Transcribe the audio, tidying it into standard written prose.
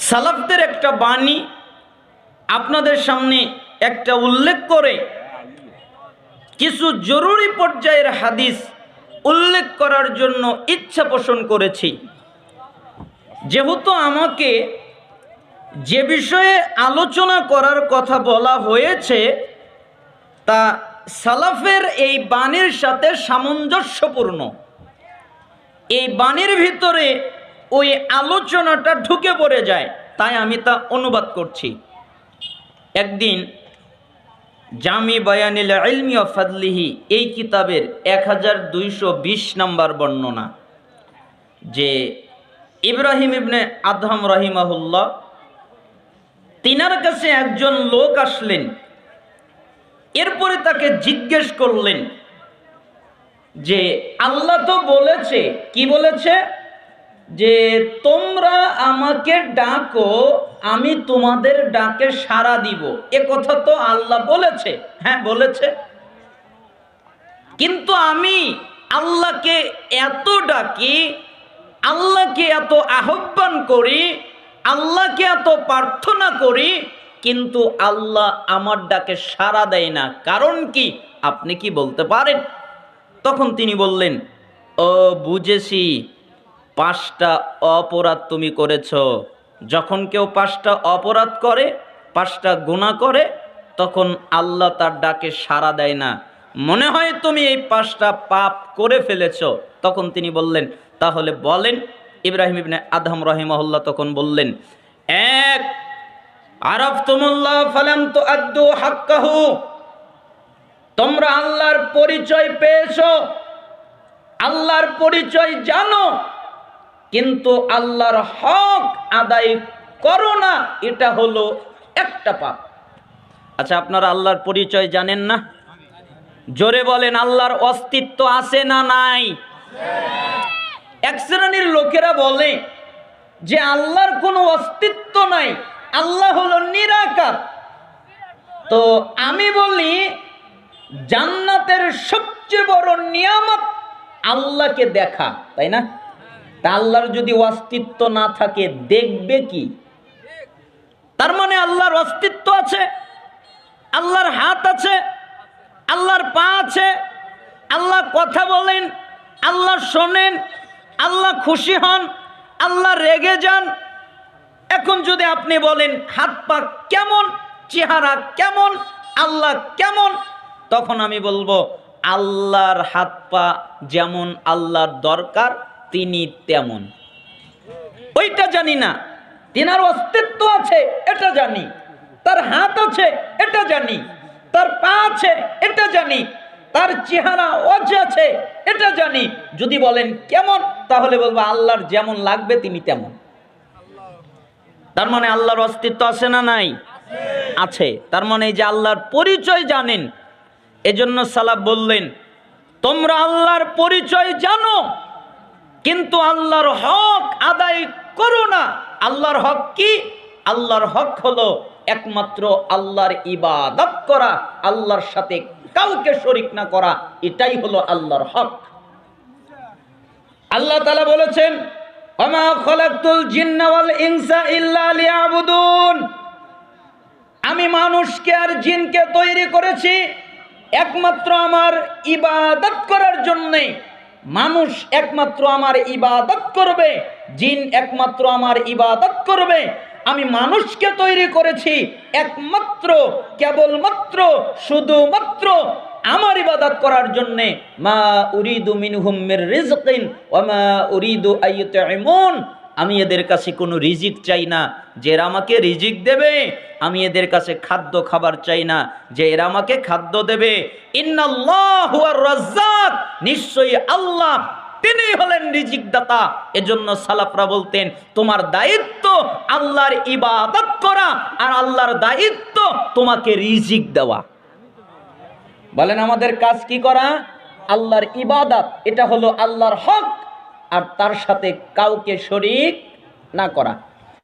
সালাফদের একটা বাণী আপনাদের সামনে একটা উল্লেখ করে কিছু জরুরি পর্যায়ের হাদিস উল্লেখ করার জন্য ইচ্ছা পোষণ করেছি। যেহেতু আমাকে যে বিষয়ে আলোচনা করার কথা বলা হয়েছে তা সালাফের এই বাণীর সাথে সামঞ্জস্যপূর্ণ, এই বাণীর ভিতরে ওই আলোচনাটা ঢুকে পড়ে যায়, তাই আমি তা অনুবাদ করছি। একদিন জামি বায়ানিল ইলমি ওয়া ফাদলিহি এই কিতাবের 1220 নম্বর বর্ণনা, যে ইব্রাহিম ইবনে আদহাম রাহিমাহুল্লাহ তিনার কাছে একজন লোক আসলেন। এরপরে তাকে জিজ্ঞেস করলেন যে আল্লাহ তো বলেছে, কি বলেছে, যে তোমরা আমাকে ডাকো আমি তোমাদের ডাকে সাড়া দিব। এ কথা তো আল্লাহ বলেছে। হ্যাঁ বলেছে, কিন্তু আমি আল্লাহকে এত ডাকি, আল্লাহকে এত আহ্বান করি, আল্লাহকে এত প্রার্থনা করি, কিন্তু আল্লাহ আমার ডাকে সাড়া দেয় না। কারণ কি আপনি কি বলতে পারেন? তখন তিনি বললেন, ও বুঝেছি, 5টা অপরাধ তুমি করেছ। যখন কেউ 5টা অপরাধ করে, 5টা গুনাহ করে, তখন আল্লাহ তার ডাকে সাড়া দেয় না। মনে হয় তুমি এই 5টা পাপ করে ফেলেছ। তখন তিনি বললেন, তাহলে বলেন। ইব্রাহিম ইবনে আদহাম রাহিমাহুল্লাহ তখন বললেন, 1 আরাফতুমুল্লাহ ফালাম তুআদ্দু হাক্কাহু, তোমরা আল্লাহর পরিচয় পেয়েছো, আল্লাহর পরিচয় জানো, কিন্তু আল্লাহর হক আদায় করো না, এটা হলো একটা পাপ। আচ্ছা, আপনারা আল্লাহর পরিচয় জানেন না? জোরে বলেন, আল্লাহর অস্তিত্ব আছে না নাই? এক শ্রেণীর লোকেরা বলে যে আল্লাহর কোনো অস্তিত্ব নাই, আল্লাহ হলো নিরাকার। তো আমি বলি, জান্নাতের সবচেয়ে বড় নিয়ামত আল্লাহকে দেখা, তাই না? তা আল্লাহর যদি অস্তিত্ব না থাকে দেখবে কি? তার মানে আল্লাহর অস্তিত্ব আছে, আল্লাহর হাত আছে, আল্লাহর পা আছে, আল্লাহ কথা বলেন, আল্লাহ শোনেন, আল্লাহ খুশি হন, আল্লাহ রেগে যান। এখন যদি আপনি বলেন হাত পা কেমন, চেহারা কেমন, আল্লাহ কেমন, তখন আমি বলবো আল্লাহর হাত পা যেমন আল্লাহর দরকার তিনি তেমন। ওইটা জানি না, তিনার অস্তিত্ব আছে এটা জানি, তার হাত আছে এটা জানি, তার পা আছে এটা জানি, তার চেহারা ওয়াজ আছে এটা জানি। যদি বলেন কেমন, তাহলে বলবো আল্লাহর যেমন লাগবে তিনি তেমন। তার মানে আল্লাহর অস্তিত্ব আছে না নাই? আছে। তার মানে এই যে আল্লাহর পরিচয় জানেন। এজন্য সালাফ বললেন, তোমরা আল্লাহর পরিচয় জানো কিন্তু আল্লাহর হক আদায় করো না। আল্লাহর হক কি? আল্লাহর হক হলো একমাত্র আল্লাহর ইবাদত করা, আল্লাহর সাথে কাউকে শরীক না করা, এটাই হলো আল্লাহর হক। আল্লাহ তাআলা বলেছেন, ওয়ামা খালাকতুল জিন্না ওয়াল ইনসা ইল্লা লিয়াবুদুন, আমি মানুষকে আর জিনকে তৈরি করেছি একমাত্র আমার ইবাদত করার জন্যে। মানুষ একমাত্র আমার ইবাদত করবে, জিন একমাত্র আমার ইবাদত করবে। আমি মানুষকে তৈরি করেছি একমাত্র, কেবলমাত্র, শুধুমাত্র আমার ইবাদত করার জন্যে। মা উরিদু মিনহুম মির রিজকিন ওয়া মা উরিদু আইয়ুতঈমুন, আমি এদের কাছে কোনো রিজিক চাই না যে এরা আমাকে রিজিক দেবে, আমি এদের কাছে খাদ্য খাবার চাই না যে এরা আমাকে খাদ্য দেবে। ইন্নাল্লাহু হুয়ার রাজ্জাক, নিশ্চয়ই আল্লাহ তিনি হলেন রিজিক দাতা। এজন্য সালাফরা বলতেন, তোমার দায়িত্ব আল্লাহর ইবাদত করা আর আল্লাহর দায়িত্ব তোমাকে রিজিক দেওয়া। বলেন আমাদের কাজ কি করা? আল্লাহর ইবাদত, এটা হলো আল্লাহর হক, আর তার সাথে কাউকে শরীক না করা।